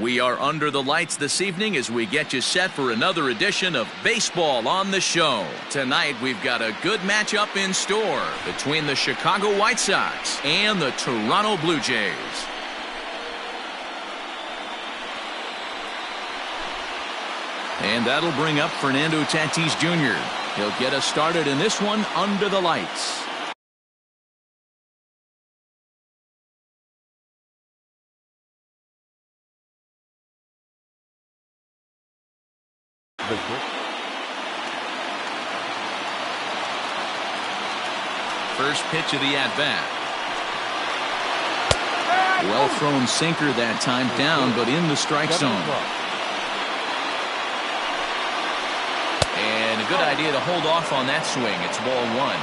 We are under the lights this evening as we get you set for another edition of Baseball on the Show. Tonight we've got a good matchup in store between the Chicago White Sox and the Toronto Blue Jays. And that'll bring up Fernando Tatis Jr. He'll get us started in this one under the lights. First pitch of the at-bat. Well thrown sinker that time, down but in the strike zone. And a good idea to hold off on that swing. It's ball one.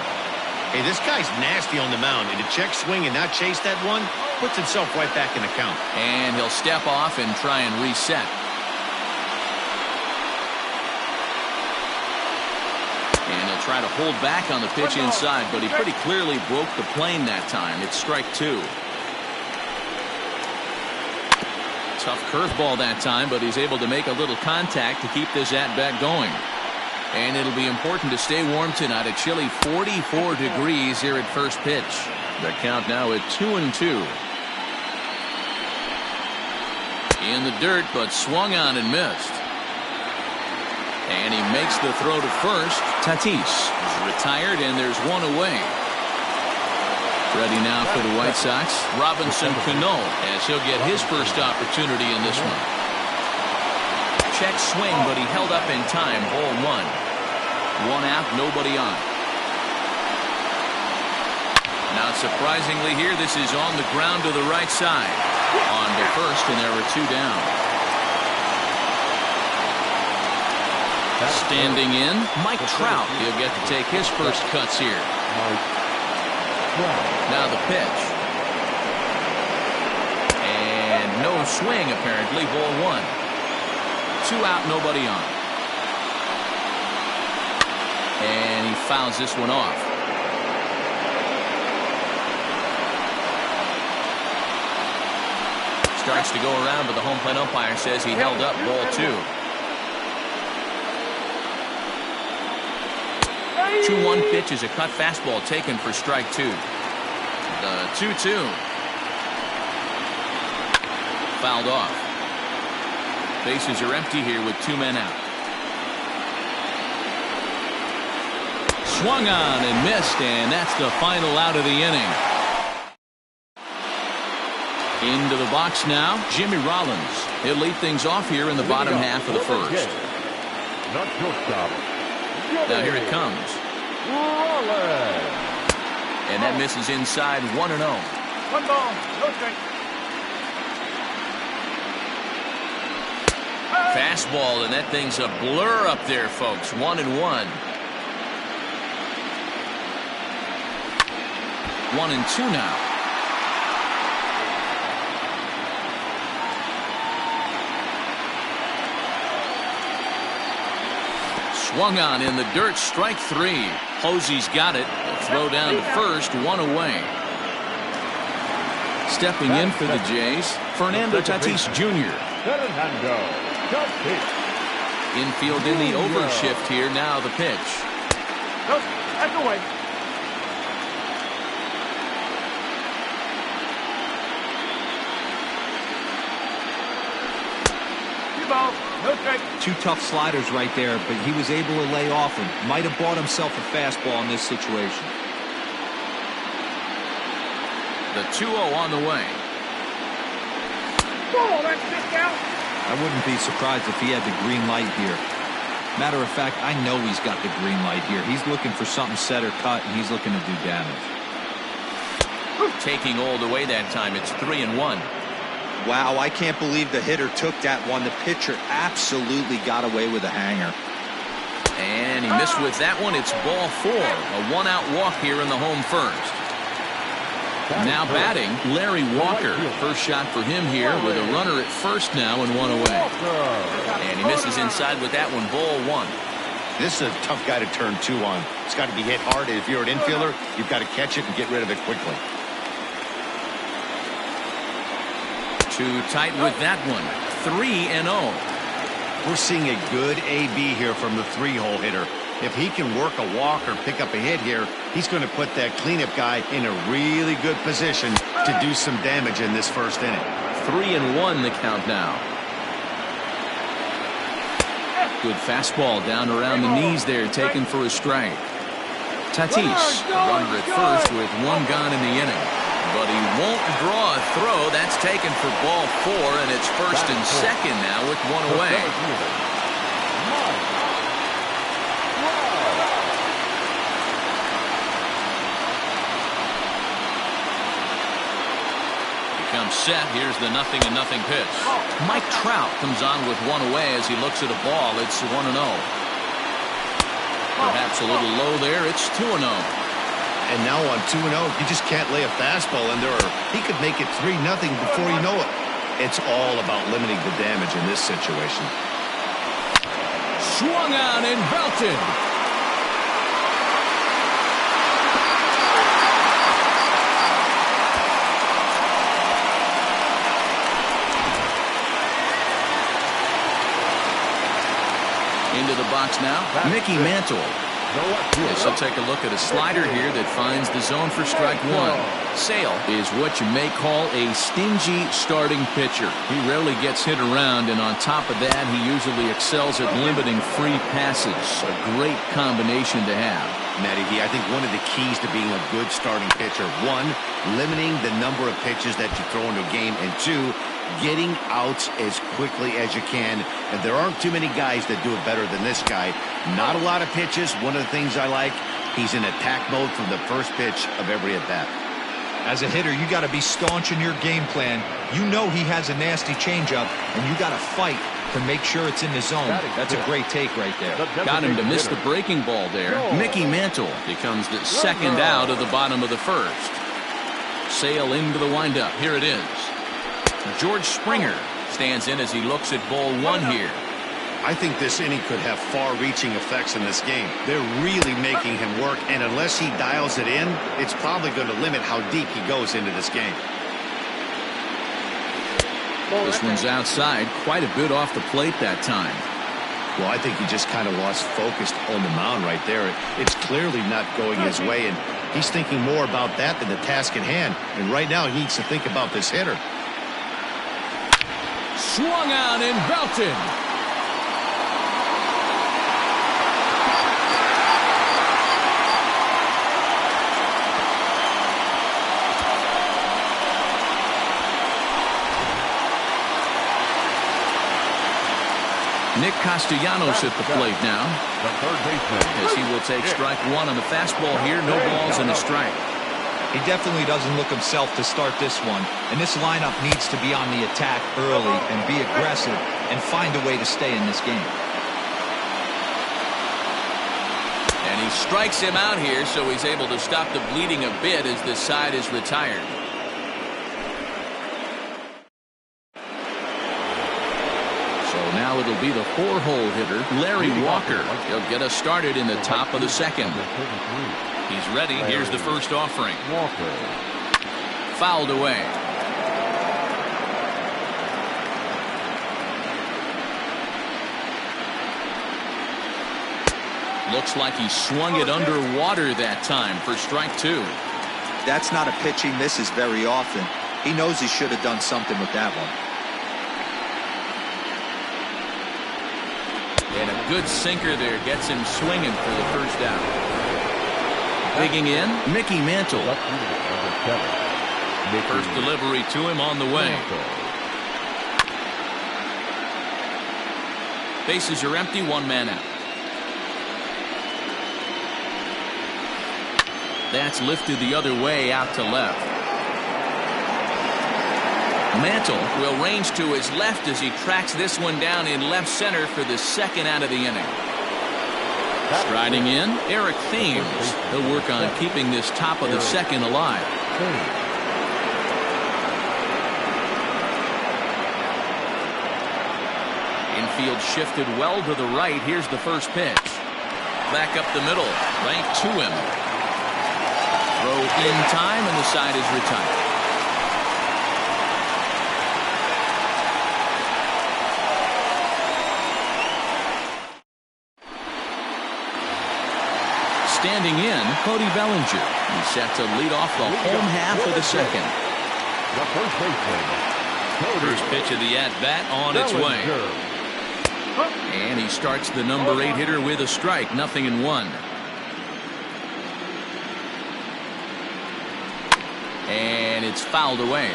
Hey, this guy's nasty on the mound, and to check swing and not chase that one puts himself right back in the count. And he'll step off and try and reset. And he'll try to hold back on the pitch inside, but he pretty clearly broke the plane that time. It's strike two. Tough curveball that time, but he's able to make a little contact to keep this at-bat going. And it'll be important to stay warm tonight. A chilly 44 degrees here at first pitch. The count now at 2-2. In the dirt, but swung on and missed. And he makes the throw to first. Tatis is retired, and there's one away. Ready now for the White Sox, Robinson Cano, as he'll get his first opportunity in this one. Check swing, but he held up in time. Ball one. One out, nobody on. Now, surprisingly here, this is on the ground to the right side. On to first, and there were two down. Standing in, Mike Trout. He'll get to take his first cuts here. Now the pitch. And no swing, apparently. Ball one. Two out, nobody on. And he fouls this one off. Starts to go around, but the home plate umpire says he held up. Ball two. 2-1 pitch is a cut fastball taken for strike two. The 2-2. Fouled off. Bases are empty here with two men out. Swung on and missed, and that's the final out of the inning. Into the box now, Jimmy Rollins. He'll lead things off here in the bottom half of the first. Now here it comes. And that misses inside. 1-0. One ball, no strike. Fastball, and that thing's a blur up there, folks. 1-1. 1-2 now. Swung on in the dirt, strike three. Posey's got it. The throw down to first, one away. Stepping in for the Jays, Fernando Tatis Jr. Infield in the overshift here. Now the pitch. That's away. Ball, no strike. Two tough sliders right there, but he was able to lay off him. Might have bought himself a fastball in this situation. The 2-0 on the way. Oh, that's just out. I wouldn't be surprised if he had the green light here. Matter of fact, I know he's got the green light here. He's looking for something set or cut, and he's looking to do damage. Taking all the way that time. It's 3-1. Wow, I can't believe the hitter took that one. The pitcher absolutely got away with a hanger. And he missed with that one. It's ball four. A one-out walk here in the home first. Now batting, Larry Walker. First shot for him here with a runner at first now and one away. And he misses inside with that one. Ball one. This is a tough guy to turn two on. It's got to be hit hard. If you're an infielder, you've got to catch it and get rid of it quickly. Too tight with that one. 3-0. We're seeing a good AB here from the three-hole hitter. If he can work a walk or pick up a hit here, he's going to put that cleanup guy in a really good position to do some damage in this first inning. 3-1 the count now. Good fastball down around the knees there, taken for a strike. Tatis, a runner at first with one gone in the inning. But he won't draw a throw. That's taken for ball 4, and it's first and second now with one away. Comes set. Here's the 0-0 pitch. Mike Trout comes on with one away as he looks at a ball. It's 1-0. Perhaps a little low there. It's 2-0. And now on 2-0, you just can't lay a fastball in there, or he could make it 3-0 before you know it. It's all about limiting the damage in this situation. Swung on and belted. Into the box now, Mickey Mantle. Yes, he'll take a look at a slider here that finds the zone for strike 1. Sale is what you may call a stingy starting pitcher. He rarely gets hit around, and on top of that, he usually excels at limiting free passes. A great combination to have. Matty D, I think one of the keys to being a good starting pitcher, 1, limiting the number of pitches that you throw into a game, and 2, getting outs as quickly as you can. And there aren't too many guys that do it better than this guy. Not a lot of pitches. One of the things I like, he's in attack mode from the first pitch of every at-bat. As a hitter, you got to be staunch in your game plan. You know he has a nasty changeup, and you got to fight to make sure it's in the zone. That's a great take right there. Got him to miss the breaking ball there. Mickey Mantle becomes the second out of the bottom of the first. Sale into the windup. Here it is. George Springer stands in as he looks at ball 1 here. I think this inning could have far-reaching effects in this game. They're really making him work, and unless he dials it in, it's probably going to limit how deep he goes into this game. This one's outside, quite a bit off the plate that time. Well, I think he just kind of lost focus on the mound right there. It's clearly not going his way, and he's thinking more about that than the task at hand. And right now, he needs to think about this hitter. Swung on and belted. Nick Castellanos at the plate now. The third baseman. As he will take strike 1 on the fastball here. No balls and a strike. He definitely doesn't look himself to start this one, and this lineup needs to be on the attack early and be aggressive and find a way to stay in this game. And he strikes him out here, so he's able to stop the bleeding a bit as this side is retired. So now it'll be the 4-hole hitter, Larry Walker. He'll get us started in the top of the second. He's ready. Here's the first offering. Fouled away. Looks like he swung it underwater that time for strike 2. That's not a pitch he misses very often. He knows he should have done something with that one. And a good sinker there gets him swinging for the first out. Digging in, Mickey Mantle. First delivery to him on the way. Bases are empty, 1 man out. That's lifted the other way out to left. Mantle will range to his left as he tracks this one down in left center for the second out of the inning. Striding in, Eric Thames. He'll work on keeping this top of the second alive. Infield shifted well to the right. Here's the first pitch. Back up the middle, right to him. Throw in time, and the side is retired. standing in, Cody Bellinger. He's set to lead off the home half of the second. The first baseman. First pitch of the at-bat on its way. And he starts the number 8 hitter with a strike, 0-1. And it's fouled away.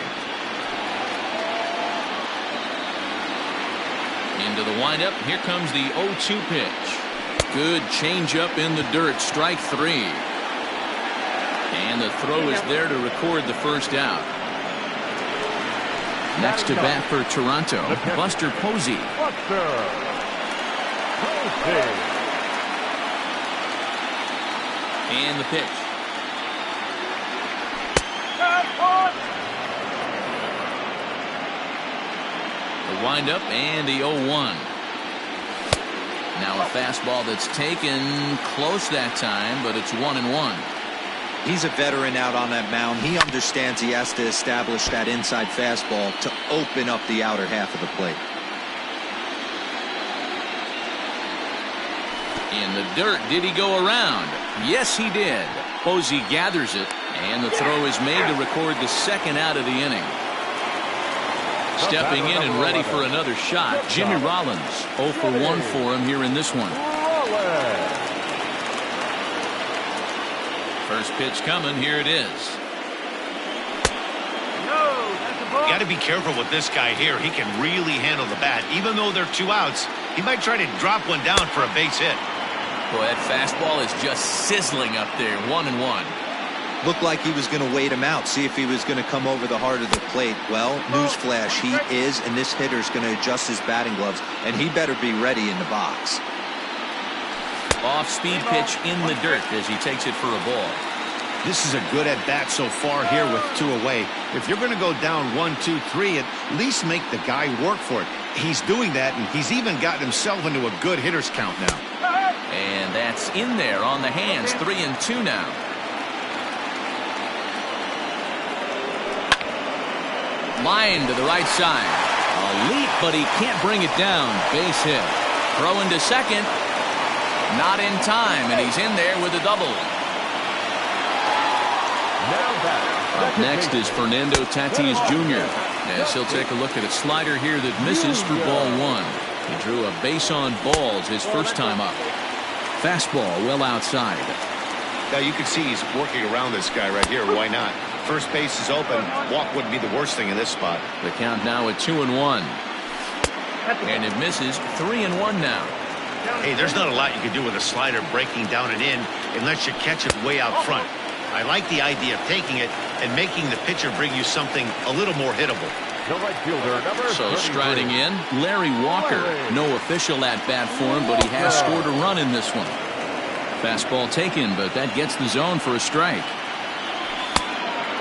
Into the windup. Here comes the 0-2 pitch. Good changeup in the dirt. Strike 3. And the throw is there to record the first out. Next to bat for Toronto, Buster Posey. And the pitch. The windup and the 0-1. Now a fastball that's taken close that time, but it's 1-1. He's a veteran out on that mound. He understands he has to establish that inside fastball to open up the outer half of the plate. In the dirt, did he go around? Yes, he did. Posey gathers it, and the throw is made to record the second out of the inning. Stepping in and ready for another shot, Jimmy Rollins. 0 for 1 for him here in this one. First pitch coming. Here it is. You got to be careful with this guy here. He can really handle the bat. Even though they're 2 outs, he might try to drop one down for a base hit. Boy, that fastball is just sizzling up there. 1-1. Looked like he was going to wait him out, see if he was going to come over the heart of the plate. Well, newsflash, he is, and this hitter's going to adjust his batting gloves, and he better be ready in the box. Off-speed pitch in the dirt as he takes it for a ball. This is a good at-bat so far here with 2 away. If you're going to go down 1, 2, 3, at least make the guy work for it. He's doing that, and he's even gotten himself into a good hitter's count now. And that's in there on the hands. 3-2 now. Line to the right side. A leap, but he can't bring it down. Base hit. Throw into second. Not in time, and he's in there with a double. Up next is Fernando Tatis Jr. as he'll take a look at a slider here that misses for ball 1. He drew a base on balls his first time up. Fastball well outside. Now you can see he's working around this guy right here. Why not? First base is open. Walk wouldn't be the worst thing in this spot. The count now at 2-1. And it misses. 3-1 now. Hey, there's not a lot you can do with a slider breaking down and in unless you catch it way out front. I like the idea of taking it and making the pitcher bring you something a little more hittable. So striding in, Larry Walker. No official at-bat for him, but he has scored a run in this one. Fastball taken, but that gets the zone for a strike.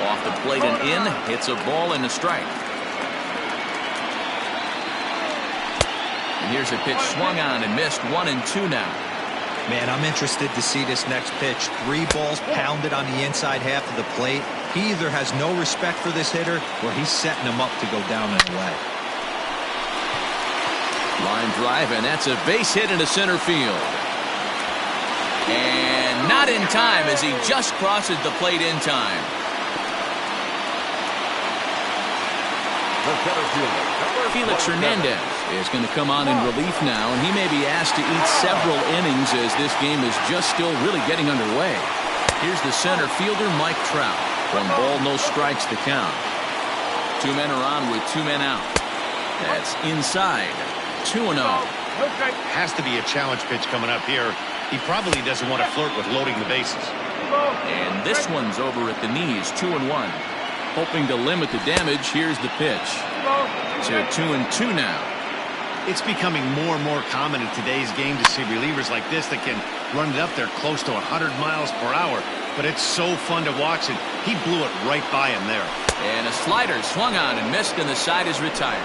Off the plate and in, hits a ball and a strike. And here's a pitch swung on and missed. 1-2 now. Man, I'm interested to see this next pitch. 3 balls pounded on the inside half of the plate. He either has no respect for this hitter or he's setting him up to go down and away. Line drive, and that's a base hit into center field. And not in time as he just crosses the plate in time. Felix Hernandez is going to come on in relief now, and he may be asked to eat several innings as this game is just still really getting underway. Here's the center fielder, Mike Trout. 1 ball, no strikes to count. 2 men are on with 2 men out. That's inside. 2-0. Has to be a challenge pitch coming up here. He probably doesn't want to flirt with loading the bases. And this one's over at the knees. 2-1. Hoping to limit the damage. Here's the pitch. So 2-2 now. It's becoming more and more common in today's game to see relievers like this that can run it up there close to 100 miles per hour. But it's so fun to watch it. He blew it right by him there. And a slider swung on and missed, and the side is retired.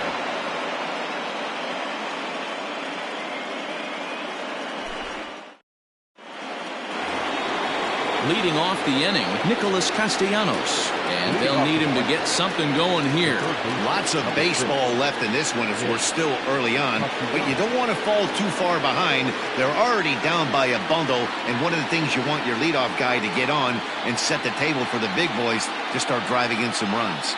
Leading off the inning, Nicholas Castellanos. And they'll need him to get something going here. Lots of baseball left in this one as we're still early on, but you don't want to fall too far behind. They're already down by a bundle, and one of the things you want your leadoff guy to get on and set the table for the big boys to start driving in some runs.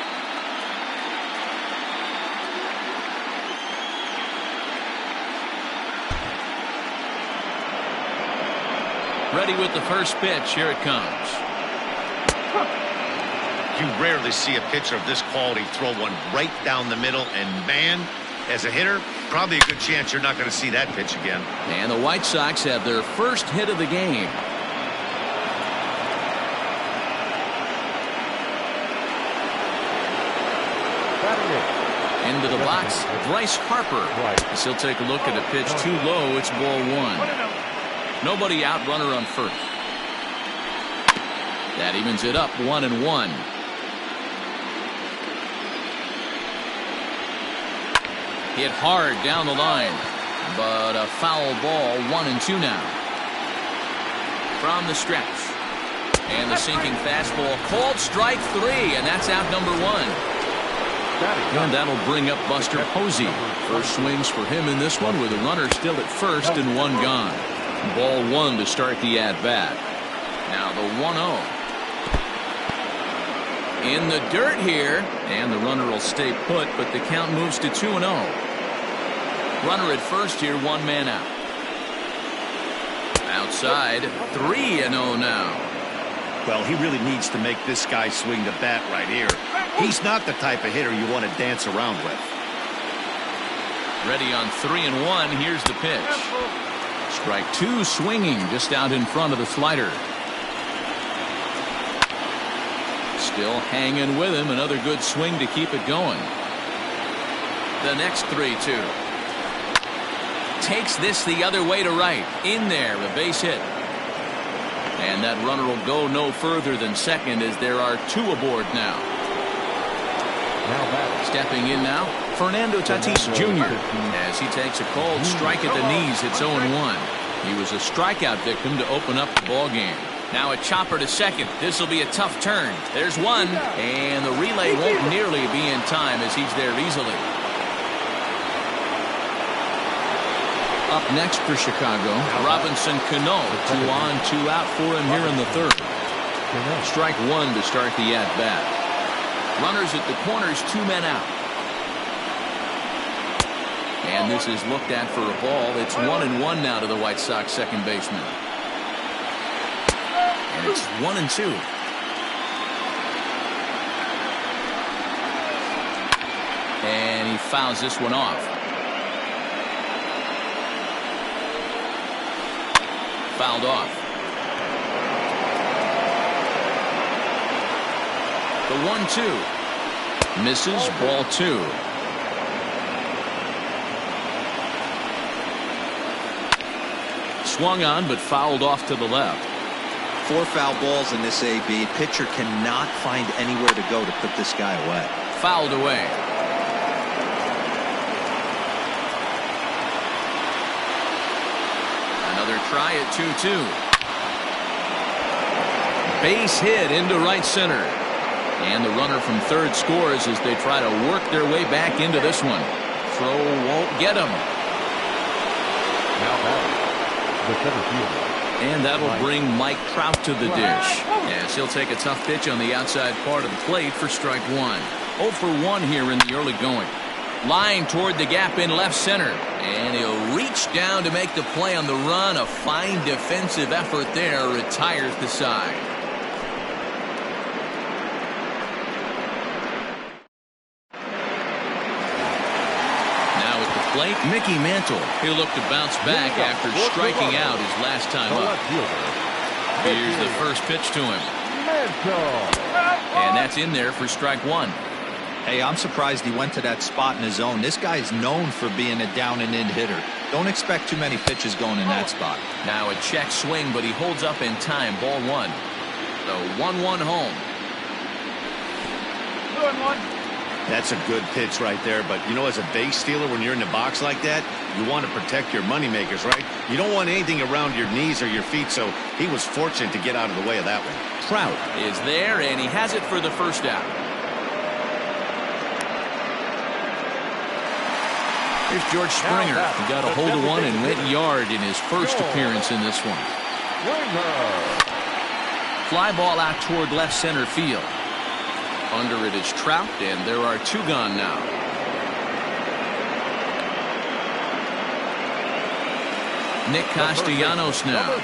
Ready with the first pitch. Here it comes. You rarely see a pitcher of this quality throw one right down the middle, and man, as a hitter, probably a good chance you're not going to see that pitch again. And the White Sox have their first hit of the game. Into the box, Bryce Harper. As he'll take a look at a pitch too low. It's ball one. Nobody out, runner on first. That evens it up, 1-1. Hit hard down the line, but a foul ball, 1-2 now. From the stretch. And the sinking fastball called strike three, and that's out number one. And that'll bring up Buster Posey. First swings for him in this one with a runner still at first and one gone. Ball one to start the at-bat. Now the 1-0. In the dirt here, and the runner will stay put, but the count moves to 2-0. Runner at first here, one man out. Outside, 3-0 now. Well, he really needs to make this guy swing the bat right here. He's not the type of hitter you want to dance around with. Ready on 3-1. Here's the pitch. Strike two, swinging just out in front of the slider. Still hanging with him. Another good swing to keep it going. The next 3-2. Takes this the other way to right. In there, a base hit. And that runner will go no further than second as there are two aboard now. Stepping in now, Fernando Tatis Jr. as he takes a cold strike at the knees. It's 0-1. He was a strikeout victim to open up the ball game. Now a chopper to second. This will be a tough turn. There's one, and the relay won't nearly be in time as he's there easily. Up next for Chicago, Robinson Cano. 2 on, 2 out for him here in the third. Strike one to start the at-bat. Runners at the corners, 2 men out. And this is looked at for a ball. It's 1-1 now to the White Sox second baseman. And it's 1-2. And he fouls this one off. Fouled off. The 1-2. Misses, ball 2. Swung on, but fouled off to the left. 4 foul balls in this AB. Pitcher cannot find anywhere to go to put this guy away. Fouled away. Another try at 2-2. Base hit into right center. And the runner from third scores as they try to work their way back into this one. Throw won't get him. Now batting, the center fielder. And that'll bring Mike Trout to the dish. Yes, he'll take a tough pitch on the outside part of the plate for strike one. 0 for 1 here in the early going. Line toward the gap in left center. And he'll reach down to make the play on the run. A fine defensive effort there. Retires the side. Plate, Mickey Mantle. He'll look to bounce back after striking out his last time up. Here's the first pitch to him. And that's in there for strike one. Hey, I'm surprised he went to that spot in his zone. This guy's known for being a down and in hitter. Don't expect too many pitches going in that spot. Now a check swing, but he holds up in time. Ball one. The 1-1 home. 2-1. That's a good pitch right there, but you know, as a base stealer, when you're in the box like that, you want to protect your moneymakers, right? You don't want anything around your knees or your feet, so he was fortunate to get out of the way of that one. Trout is there, and he has it for the first out. Here's George Springer. He got a hold of one and went yard in his first appearance in this one. Fly ball out toward left center field. Under it is Trout, and there are two gone now. Nick Castellanos now.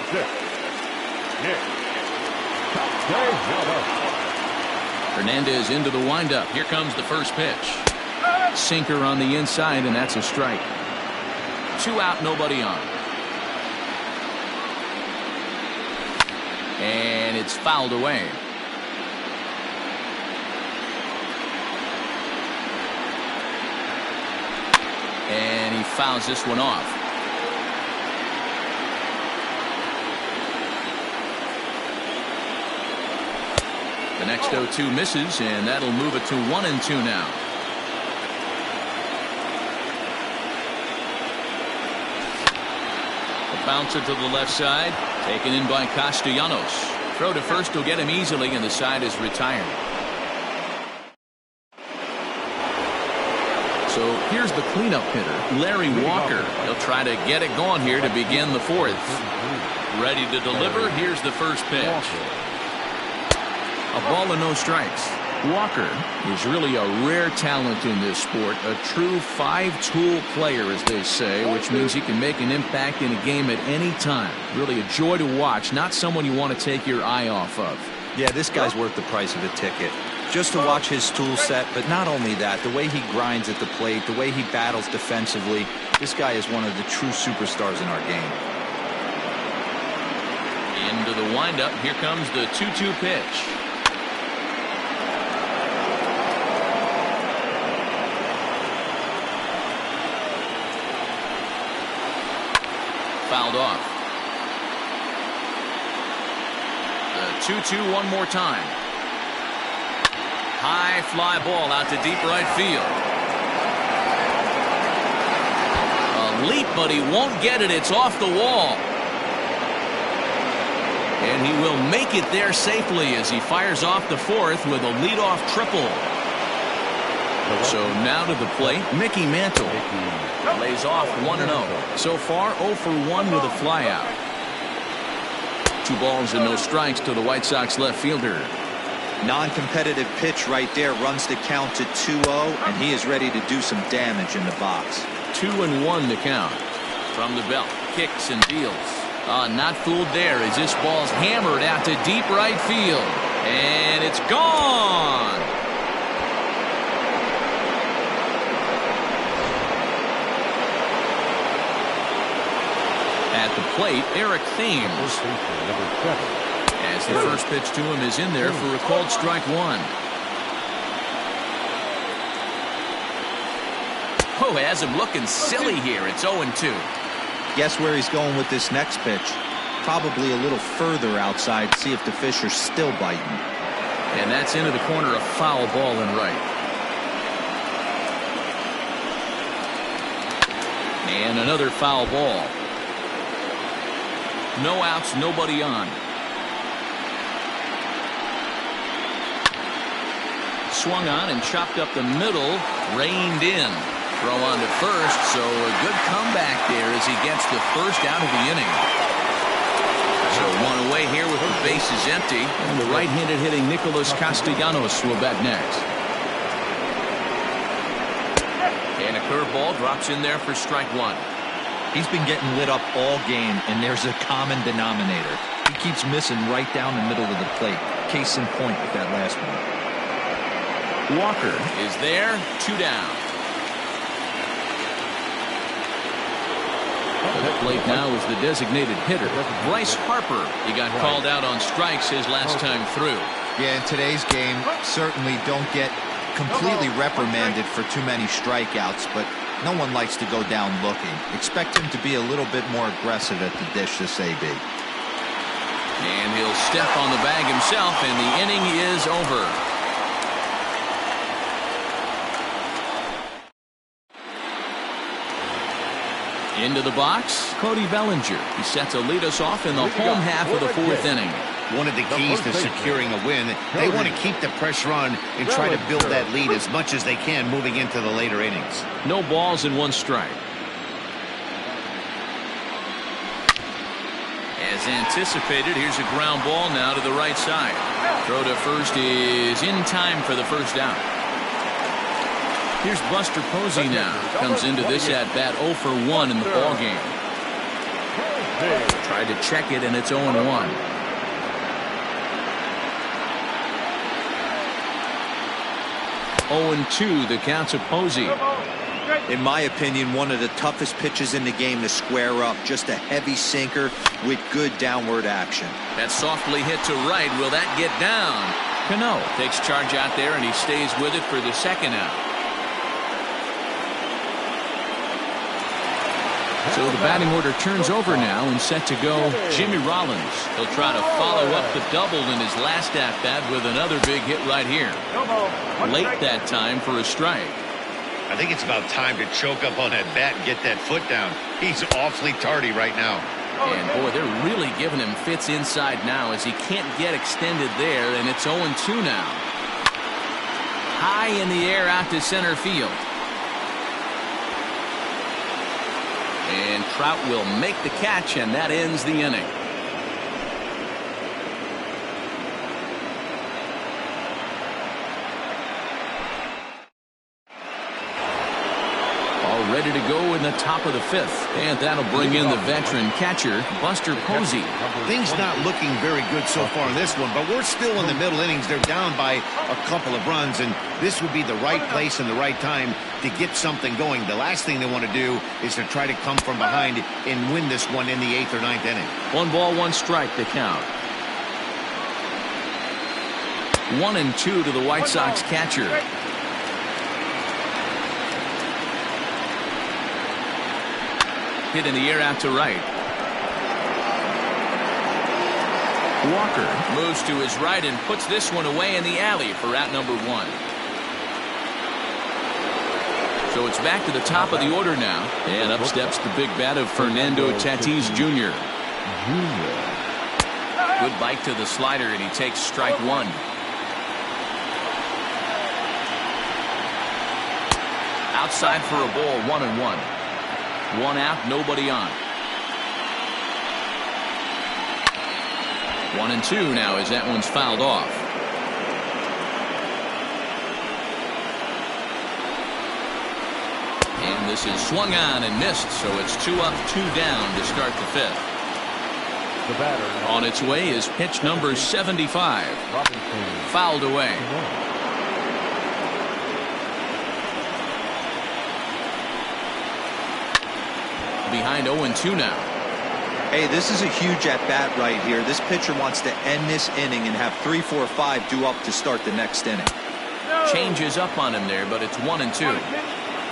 Hernandez into the windup. Here comes the first pitch. Sinker on the inside, and that's a strike. 2 out, nobody on. And it's fouled away. And he fouls this one off. The next 0-2 misses, and that'll move it to 1-2 now. A bouncer to the left side, taken in by Castellanos. Throw to first will get him easily, and the side is retired. So here's the cleanup hitter, Larry Walker. He'll try to get it going here to begin the fourth. Ready to deliver. Here's the first pitch. A ball and no strikes. Walker is really a rare talent in this sport, a true five-tool player, as they say, which means he can make an impact in a game at any time. Really a joy to watch, not someone you want to take your eye off of. Yeah, this guy's worth the price of a ticket. Just to watch his tool set, but not only that, the way he grinds at the plate, the way he battles defensively, this guy is one of the true superstars in our game. Into the windup, here comes the 2-2 pitch. Fouled off. The 2-2 one more time. High fly ball out to deep right field. A leap, but he won't get it. It's off the wall. And he will make it there safely as he fires off the fourth with a leadoff triple. So now to the plate, Mickey Mantle. Lays off 1-0. So far 0 for 1 with a flyout. 2 balls and no strikes to the White Sox left fielder. Non-competitive pitch right there, runs the count to 2-0, and he is ready to do some damage in the box. 2-1 to count. From the belt, kicks and deals. Not fooled there as this ball's hammered out to deep right field. And it's gone. At the plate, Eric Thames. As the first pitch to him is in there for a called strike one. Oh, has him looking silly here. It's 0-2. Guess where he's going with this next pitch? Probably a little further outside. See if the fish are still biting. And that's into the corner, a foul ball and right. And another foul ball. No outs, nobody on. Swung on and chopped up the middle, reined in. Throw on to first, so a good comeback there as he gets the first out of the inning. So one away here with the bases empty, and the right-handed hitting Nicholas Castellanos will bat next. And a curveball drops in there for strike one. He's been getting lit up all game, and there's a common denominator. He keeps missing right down the middle of the plate. Case in point with that last one. Walker is there, 2 down. At the plate now is the designated hitter, Bryce Harper. He got called out on strikes his last time through. Yeah, in today's game, certainly don't get completely reprimanded for too many strikeouts, but no one likes to go down looking. Expect him to be a little bit more aggressive at the dish this AB. And he'll step on the bag himself, and the inning is over. Into the box, Cody Bellinger. He set to lead us off in the home half of the fourth inning. One of the keys to securing a win, they want to keep the pressure on and try to build that lead as much as they can moving into the later innings. No balls and one strike. As anticipated, here's a ground ball now to the right side. Throw to first is in time for the first out. Here's Buster Posey now. Comes into this at-bat 0 for 1 in the ballgame. Tried to check it, and it's 0-1. Oh, 2 the count to Posey. In my opinion, one of the toughest pitches in the game to square up. Just a heavy sinker with good downward action. That softly hit to right. Will that get down? Cano takes charge out there, and he stays with it for the second out. So the batting order turns over now and set to go Jimmy Rollins. He'll try to follow up the double in his last at-bat with another big hit right here. Late that time for a strike. I think it's about time to choke up on that bat and get that foot down. He's awfully tardy right now. And boy, they're really giving him fits inside now as he can't get extended there, and it's 0-2 now. High in the air out to center field. And Trout will make the catch, and that ends the inning. All ready to go in the top of the fifth. And that'll bring in the veteran catcher, Buster Posey. Things not looking very good so far in this one, but we're still in the middle innings. They're down by a couple of runs, and this would be the right place and the right time to get something going. The last thing they want to do is to try to come from behind and win this one in the 8th or 9th inning. 1 ball, 1 strike to count. 1-2 to the White Sox catcher. Hit in the air out to right. Walker moves to his right and puts this one away in the alley for out number 1. So it's back to the top of the order now. And up steps the big bat of Fernando Tatis Jr. Good bite to the slider, and he takes strike 1. Outside for a ball, 1-1. 1 out, nobody on. 1-2 now as that one's fouled off. And this is swung on and missed, so it's 2 up, 2 down to start the fifth. The batter on its way is pitch number 75. Fouled away. Behind 0-2 now. Hey, this is a huge at-bat right here. This pitcher wants to end this inning and have 3, 4, 5 due up to start the next inning. Changes up on him there, but it's 1-2.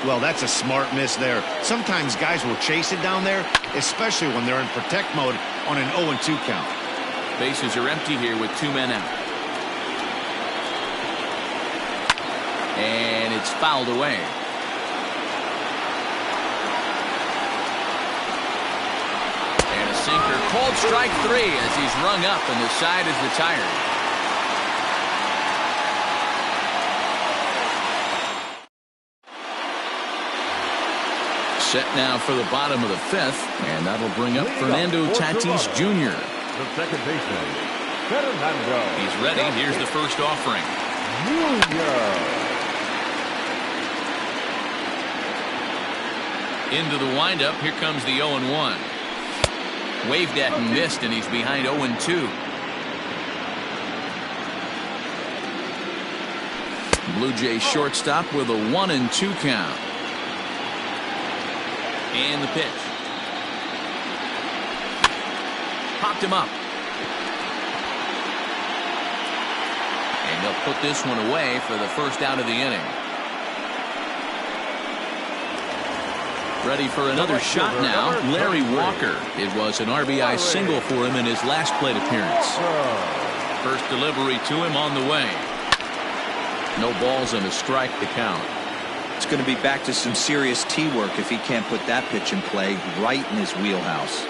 Well, that's a smart miss there. Sometimes guys will chase it down there, especially when they're in protect mode on an 0-2 count. Bases are empty here with 2 men out. And it's fouled away. And a sinker, called strike 3 as he's rung up and the side is retired. Set now for the bottom of the fifth, and that'll bring up Fernando Tatis Jr. The second baseman, Fernando. He's ready. Here's the first offering. Into the windup. Here comes the 0-1. Waved at and missed, and he's behind 0-2. Blue Jays shortstop with a 1-2 count. And the pitch. Popped him up. And they'll put this one away for the first out of the inning. Ready for another shot now, Larry Walker. It was an RBI single for him in his last plate appearance. First delivery to him on the way. No balls and a strike to count. It's going to be back to some serious tee work if he can't put that pitch in play right in his wheelhouse.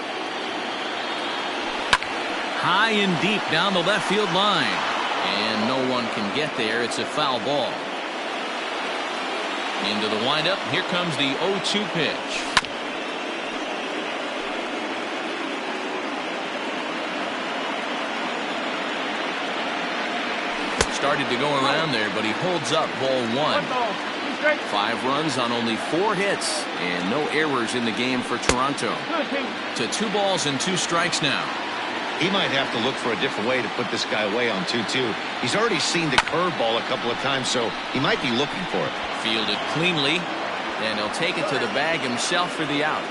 High and deep down the left field line. And no one can get there. It's a foul ball. Into the windup. Here comes the 0-2 pitch. Started to go around there, but he holds up ball one. 5 runs on only 4 hits and no errors in the game for Toronto. To 2 balls and 2 strikes now. He might have to look for a different way to put this guy away on 2-2. He's already seen the curveball a couple of times, so he might be looking for it. Fielded cleanly, and he'll take it to the bag himself for the out.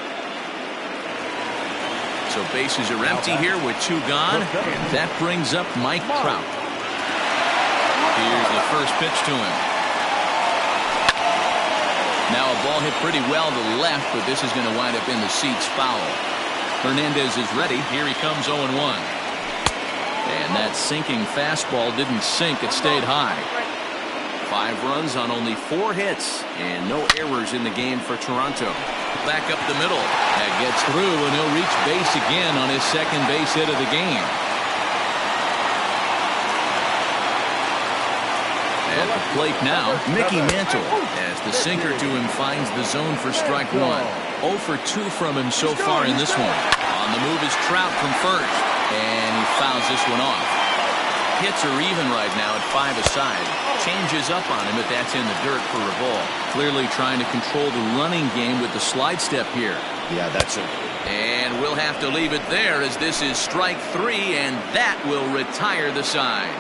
So bases are empty here with 2 gone, and that brings up Mike Trout. Here's the first pitch to him. Now a ball hit pretty well to the left, but this is going to wind up in the seats foul. Hernandez is ready. Here he comes 0-1. And that sinking fastball didn't sink. It stayed high. 5 runs on only 4 hits and no errors in the game for Toronto. Back up the middle. That gets through, and he'll reach base again on his second base hit of the game. At the plate now, Mickey Mantle, as the sinker to him finds the zone for strike 1. 0 for 2 from him so far in this one. On the move is Trout from first, and he fouls this one off. Hits are even right now at 5 aside. Changes up on him if that's in the dirt for a ball. Clearly trying to control the running game with the slide step here. Yeah, that's it. And we'll have to leave it there as this is strike 3, and that will retire the side.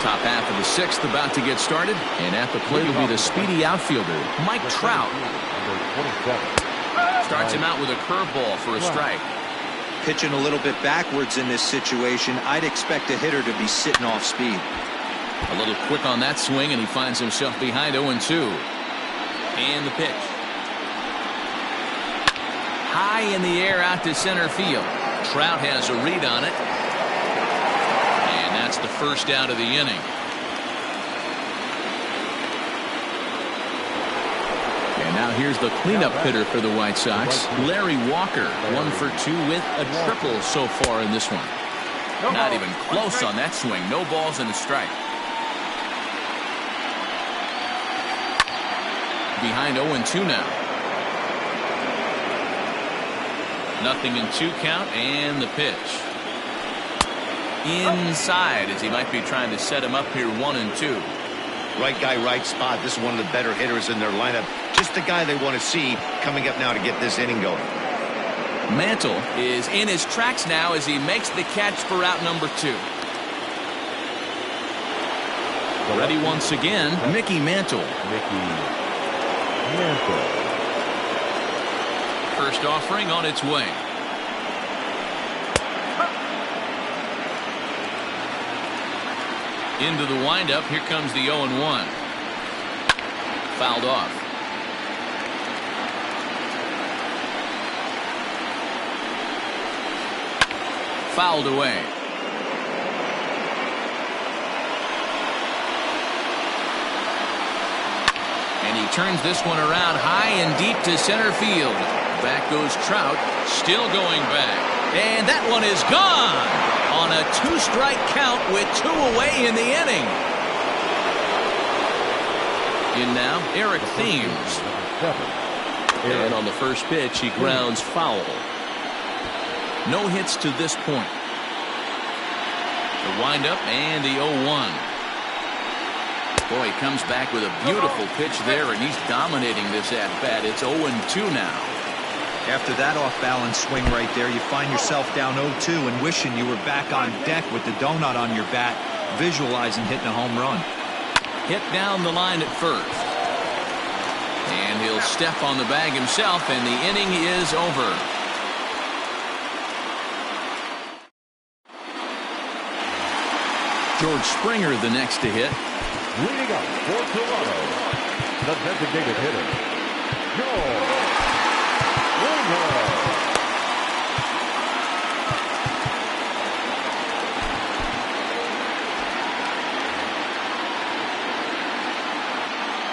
Top half of the 6th about to get started, and at the plate will be the speedy outfielder, Mike Trout. Starts him out with a curveball for a strike. Pitching a little bit backwards in this situation, I'd expect a hitter to be sitting off speed. A little quick on that swing, and he finds himself behind 0-2. And the pitch. High in the air out to center field. Trout has a read on it. That's the first out of the inning. And now here's the cleanup hitter for the White Sox, Larry Walker. 1 for 2 with a triple so far in this one. Not even close on that swing. No balls and a strike. Behind 0-2 now. 0-2 count, and the pitch. Inside, as he might be trying to set him up here 1-2. Right guy, right spot. This is one of the better hitters in their lineup. Just the guy they want to see coming up now to get this inning going. Mantle is in his tracks now as he makes the catch for out number 2. Ready once again, Mickey Mantle. First offering on its way. Into the windup. Here comes the 0-1. Fouled off. Fouled away. And he turns this one around high and deep to center field. Back goes Trout, still going back. And that one is gone on a 2-strike count with 2 away in the inning. In now, Eric Thames. And on the first pitch, he grounds foul. No hits to this point. The windup and the 0-1. Boy, he comes back with a beautiful pitch there, and he's dominating this at-bat. It's 0-2 now. After that off-balance swing right there, you find yourself down 0-2 and wishing you were back on deck with the donut on your bat, visualizing hitting a home run. Hit down the line at first. And he'll step on the bag himself, and the inning is over. George Springer the next to hit. Leading up for Toronto, the designated hitter, George Springer.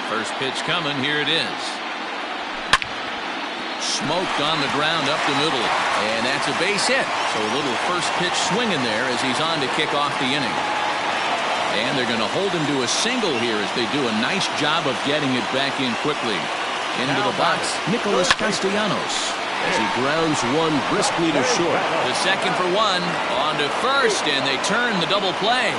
First pitch coming. Here it is. Smoke on the ground up the middle. And that's a base hit. So a little first pitch swinging there as he's on to kick off the inning. And they're going to hold him to a single here as they do a nice job of getting it back in quickly. Into the box, Nicholas Castellanos as he grounds one briskly to short. The second for one. On to first, and they turn the double play.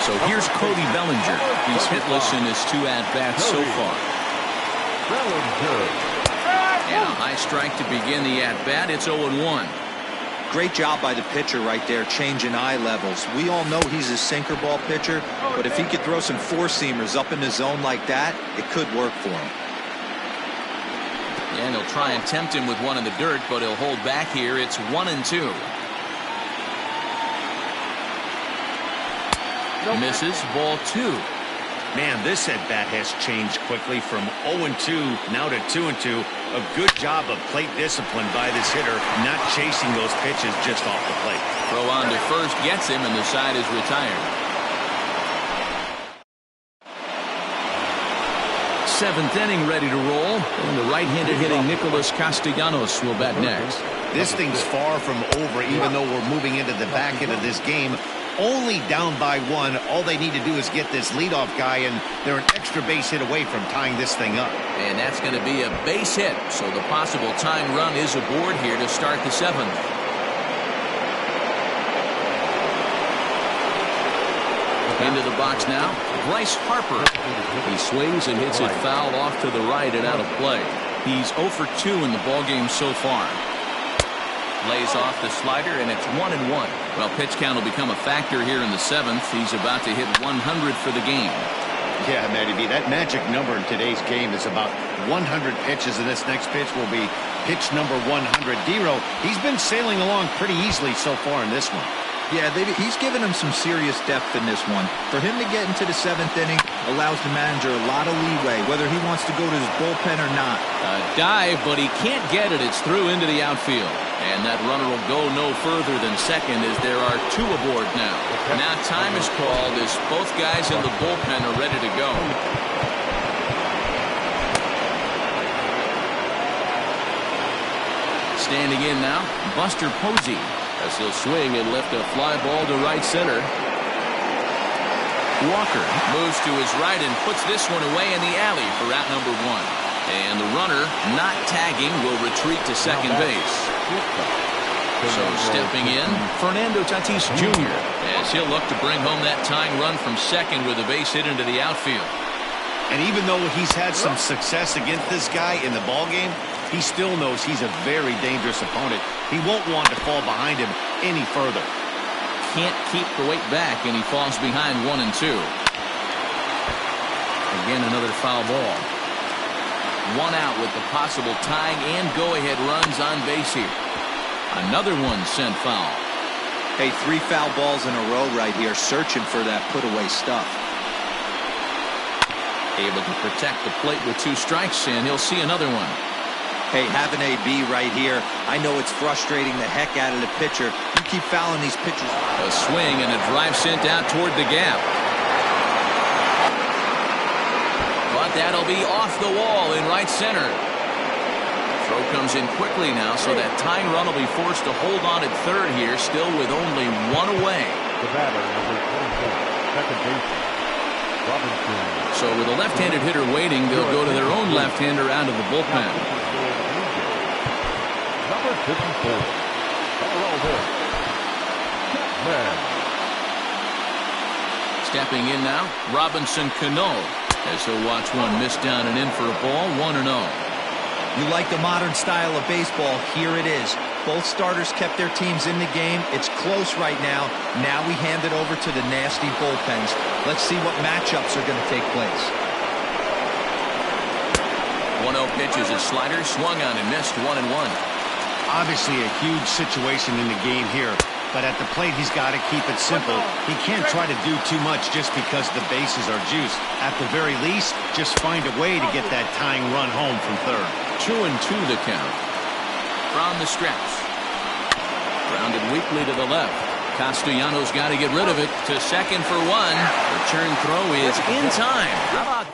So here's Cody Bellinger. He's hitless in his 2 at-bats so far. And a high strike to begin the at-bat. It's 0-1. Great job by the pitcher right there, changing eye levels. We all know he's a sinker ball pitcher, but if he could throw some four-seamers up in the zone like that, it could work for him. And he'll try and tempt him with one in the dirt, but he'll hold back here. It's 1-2. Misses, ball 2. Man, this at-bat has changed quickly from 0-2 now to 2-2. A good job of plate discipline by this hitter, not chasing those pitches just off the plate. Throw on to first gets him, and the side is retired. 7th inning ready to roll, and the right-handed hitting Nicholas Castellanos will bat next. This thing's far from over, even though we're moving into the back end of this game. Only down by 1. All they need to do is get this leadoff guy, and they're an extra base hit away from tying this thing up. And that's going to be a base hit, so the possible tying run is aboard here to start the 7th. Into the box now, Bryce Harper. He swings and hits it foul off to the right and out of play. He's 0 for 2 in the ballgame so far. Lays off the slider, and it's 1-1. Well, pitch count will become a factor here in the 7th. He's about to hit 100 for the game. Yeah, Matty B, that magic number in today's game is about 100 pitches, and this next pitch will be pitch number 100. Dero, he's been sailing along pretty easily so far in this one. Yeah, he's given him some serious depth in this one. For him to get into the 7th inning allows the manager a lot of leeway, whether he wants to go to his bullpen or not. A dive, but he can't get it. It's through into the outfield. And that runner will go no further than second as there are 2 aboard now. Now time is called as both guys in the bullpen are ready to go. Standing in now, Buster Posey, as he'll swing and lift a fly ball to right center. Walker moves to his right and puts this one away in the alley for out number 1. And the runner, not tagging, will retreat to second base. So stepping in, Fernando Tatis Jr. as he'll look to bring home that tying run from second with a base hit into the outfield. And even though he's had some success against this guy in the ballgame, he still knows he's a very dangerous opponent. He won't want to fall behind him any further. Can't keep the weight back, and he falls behind 1-2. Again, another foul ball. 1 out with the possible tying and go-ahead runs on base here. Another one sent foul. Hey, 3 foul balls in a row right here, searching for that put-away stuff. Able to protect the plate with 2 strikes, and he'll see another one. Hey, have an AB right here. I know it's frustrating the heck out of the pitcher. You keep fouling these pitchers. A swing and a drive sent out toward the gap. But that'll be off the wall in right center. Throw comes in quickly now, so that tying run will be forced to hold on at third here, still with only 1 away. The batter, number 24, second baseman, Robinson. So with a left-handed hitter waiting, they'll go to their own left-hander out of the bullpen. Number 54, Colorado, Chapman. Stepping in now, Robinson Cano, as he'll watch one miss down and in for a ball, 1-0. You like the modern style of baseball, here it is. Both starters kept their teams in the game. It's close right now. Now we hand it over to the nasty bullpens. Let's see what matchups are going to take place. 1-0 pitch is a slider, swung on and missed, 1-1. Obviously a huge situation in the game here, but at the plate he's got to keep it simple. He can't try to do too much just because the bases are juiced. At the very least, just find a way to get that tying run home from third. 2-2 the count. From the stretch. Grounded weakly to the left. Castellanos got to get rid of it to second for one. Return throw is in time. How about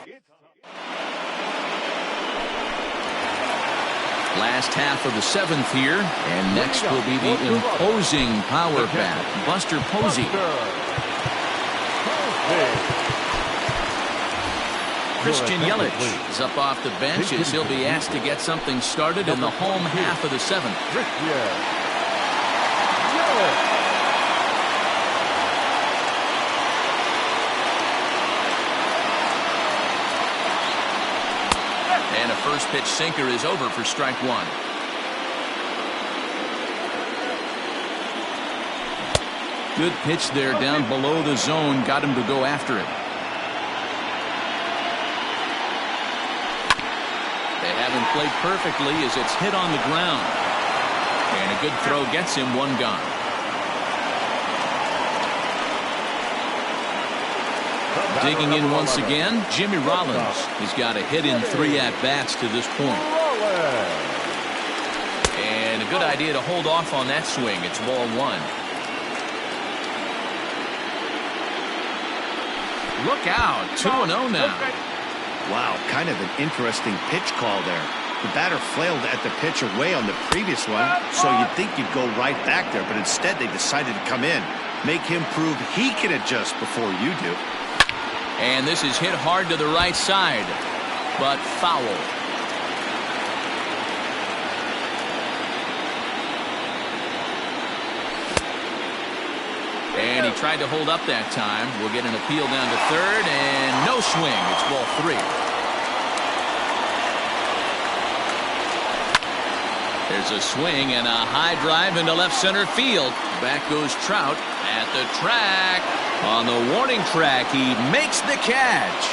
last half of the seventh here, and next will be the imposing power bat, Buster Posey. Christian Yelich is up off the bench as he'll be asked to get something started in the home half of the seventh. And a first pitch sinker is over for strike one. Good pitch there down below the zone, got him to go after it. They haven't played perfectly as it's hit on the ground. And a good throw gets him one gone. Digging in once again, Jimmy Rollins. He's got a hit in 3 at-bats to this point. And a good idea to hold off on that swing. It's ball one. Look out, 2-0 now. Wow, kind of an interesting pitch call there. The batter flailed at the pitch away on the previous one, so you'd think you'd go right back there, but instead they decided to come in, make him prove he can adjust before you do. And this is hit hard to the right side, but foul. And he tried to hold up that time. We'll get an appeal down to third, and no swing. It's ball 3. There's a swing and a high drive into left center field. Back goes Trout at the track. On the warning track, he makes the catch.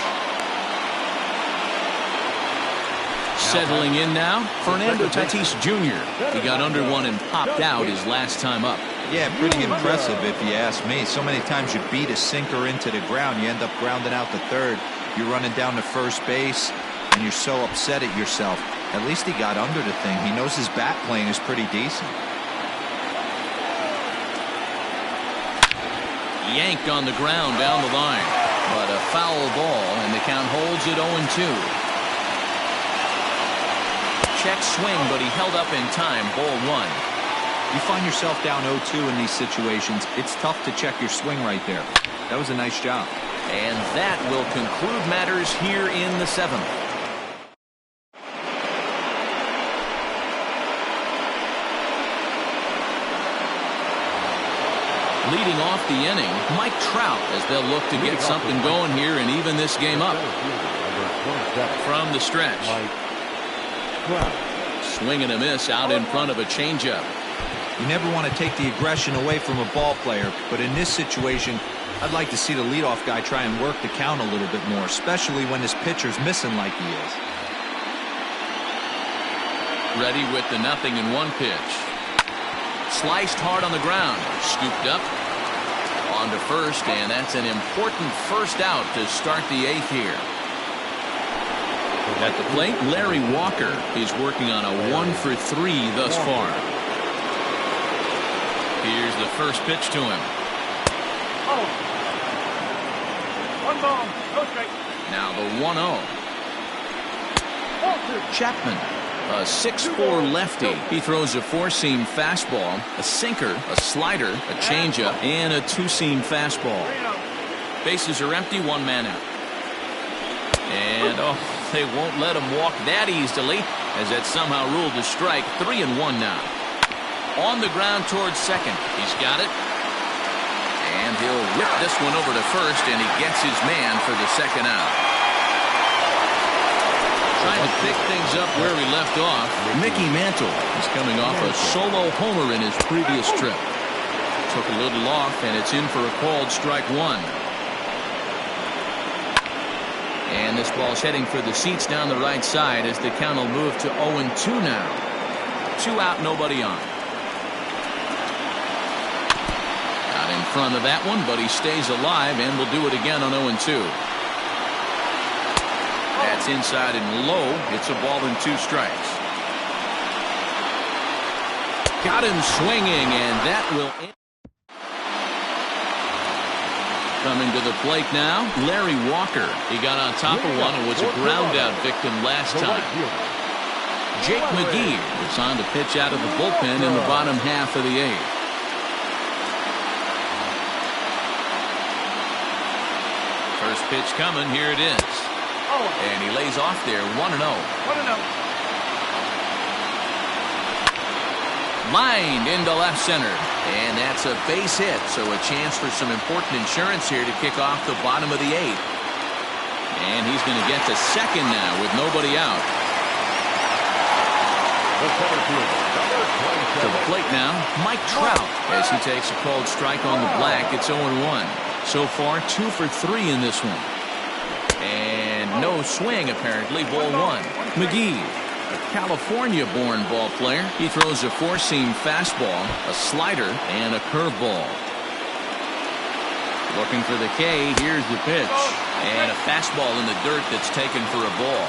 Settling in now, Fernando Tatis Jr. He got under one and popped out his last time up. Yeah, pretty impressive if you ask me. So many times you beat a sinker into the ground, you end up grounding out to third. You're running down to first base, and you're so upset at yourself. At least he got under the thing. He knows his bat playing is pretty decent. Yanked on the ground down the line. But a foul ball, and the count holds at 0-2. Check swing, but he held up in time. Ball 1. You find yourself down 0-2 in these situations, it's tough to check your swing right there. That was a nice job. And that will conclude matters here in the 7th. Leading off the inning, Mike Trout, as they'll look to get something going here and even this game up. From the stretch. Swing and a miss out in front of a changeup. You never want to take the aggression away from a ball player, but in this situation, I'd like to see the leadoff guy try and work the count a little bit more, especially when his pitcher's missing like he is. Ready with the 0-1 pitch. Sliced hard on the ground. Scooped up. On to first, and that's an important first out to start the 8th here. At the plate, Larry Walker is working on a 1-for-3 thus far. Here's the first pitch to him. Oh. 1 ball, no strike. Now the 1-0. Chapman, a 6'4" lefty. He throws a 4-seam fastball, a sinker, a slider, a changeup, and a 2-seam fastball. Bases are empty, 1 man out. And they won't let him walk that easily, as that somehow ruled a strike. 3-1 now. On the ground towards second. He's got it. And he'll whip this one over to first, and he gets his man for the second out. Trying to pick things up where we left off, Mickey Mantle is coming off a solo homer in his previous trip. Took a little off, and it's in for a called strike 1. And this ball's heading for the seats down the right side as the count will move to 0-2 now. 2 out, nobody on. Not in front of that one, but he stays alive and will do it again on 0-2. That's inside and low. It's a ball and 2 strikes. Got him swinging, and that will end. Coming to the plate now, Larry Walker. He got on top of one and was a ground-out victim last time. Jake McGee is on to pitch out of the bullpen in the bottom half of the eighth. First pitch coming, here it is. And he lays off there, 1-0. 1-0. Lined into left center. And that's a base hit, so a chance for some important insurance here to kick off the bottom of the eighth. And he's going to get to second now with nobody out. To the plate now, Mike Trout as he takes a called strike on the black. It's 0-1. So far, 2 for 3 in this one. And no swing, apparently, ball one. McGee, a California-born ball player. He throws a four-seam fastball, a slider, and a curveball. Looking for the K. Here's the pitch. And a fastball in the dirt that's taken for a ball.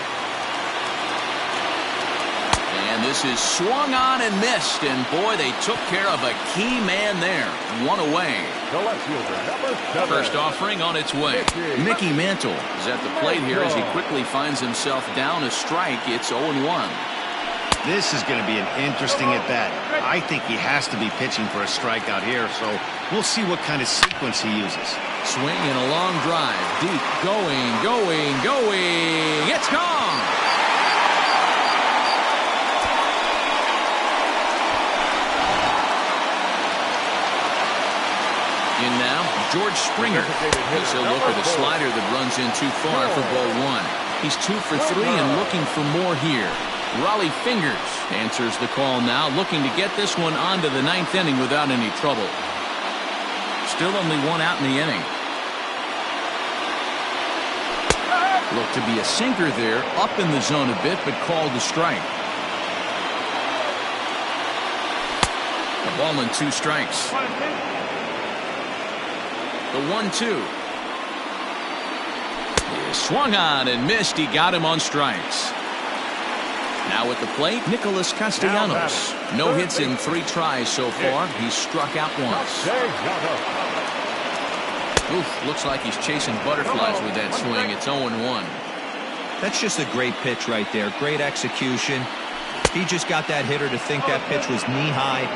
And this is swung on and missed. And boy, they took care of a key man there. One away. First offering on its way. Mickey Mantle is at the plate here as he quickly finds himself down a strike. It's 0-1. This is going to be an interesting at-bat. I think he has to be pitching for a strikeout here, so we'll see what kind of sequence he uses. Swing and a long drive. Deep. Going. It's gone. In now, George Springer. As he'll look at a slider that runs in too far for ball one. He's 2 for 3 and looking for more here. Raleigh Fingers answers the call now, looking to get this one onto the ninth inning without any trouble. Still only one out in the inning. Looked to be a sinker there, up in the zone a bit, but called a strike. A ball and 2 strikes. The 1-2. He swung on and missed. He got him on strikes. Now at the plate, Nicholas Castellanos. No hits in 3 tries so far. He's struck out once. Oof, looks like he's chasing butterflies with that swing. It's 0-1. That's just a great pitch right there. Great execution. He just got that hitter to think that pitch was knee-high.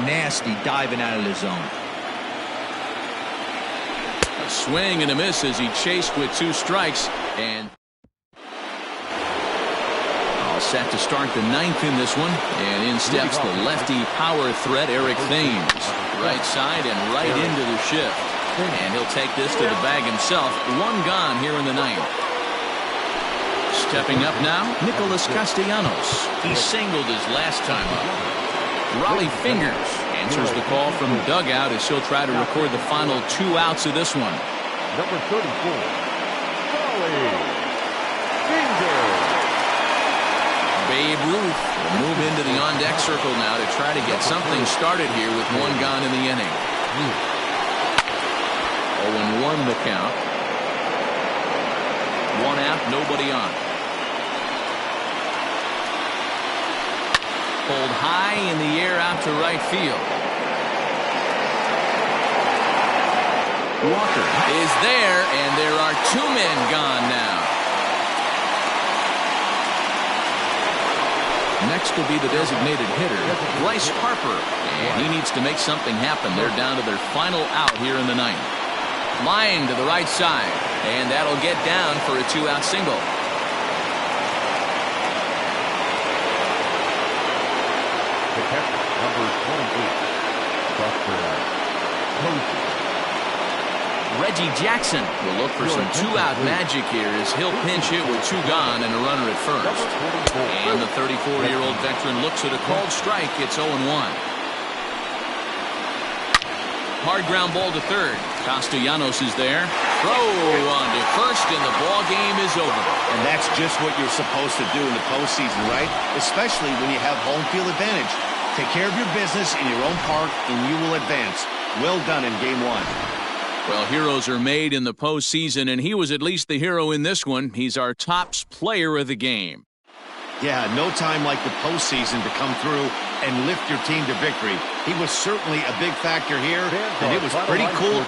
Nasty diving out of the zone. A swing and a miss as he chased with 2 strikes. And all set to start the ninth in this one. And in steps the lefty power threat, Eric Thames. Right side and right into the shift. And he'll take this to the bag himself. 1 gone here in the ninth. Stepping up now, Nicholas Castellanos. He singled his last time up. Raleigh Fingers answers the call from the dugout as he'll try to record the final 2 outs of this one. Number 34, Raleigh Fingers. Babe Ruth will move into the on-deck circle now to try to get something started here with 1 gone in the inning. 0-1 the count. 1 out, nobody on. Pulled high in the air out to right field. Walker is there, and there are 2 men gone now. Next will be the designated hitter, Bryce Harper. And he needs to make something happen. They're down to their final out here in the ninth. Line to the right side, and that'll get down for a 2-out single. The catcher, number 28, Dr. Posey. Reggie Jackson will look for some 2-out magic here as he'll pinch hit with 2 gone and a runner at first. And the 34-year-old veteran looks at a called strike. It's 0-1. Hard ground ball to third. Castellanos is there. Throw on to first, and the ball game is over. And that's just what you're supposed to do in the postseason, right? Especially when you have home field advantage. Take care of your business in your own park, and you will advance. Well done in Game 1. Well, heroes are made in the postseason, and he was at least the hero in this one. He's our top player of the game. Yeah, no time like the postseason to come through and lift your team to victory. He was certainly a big factor here, and it was pretty cool.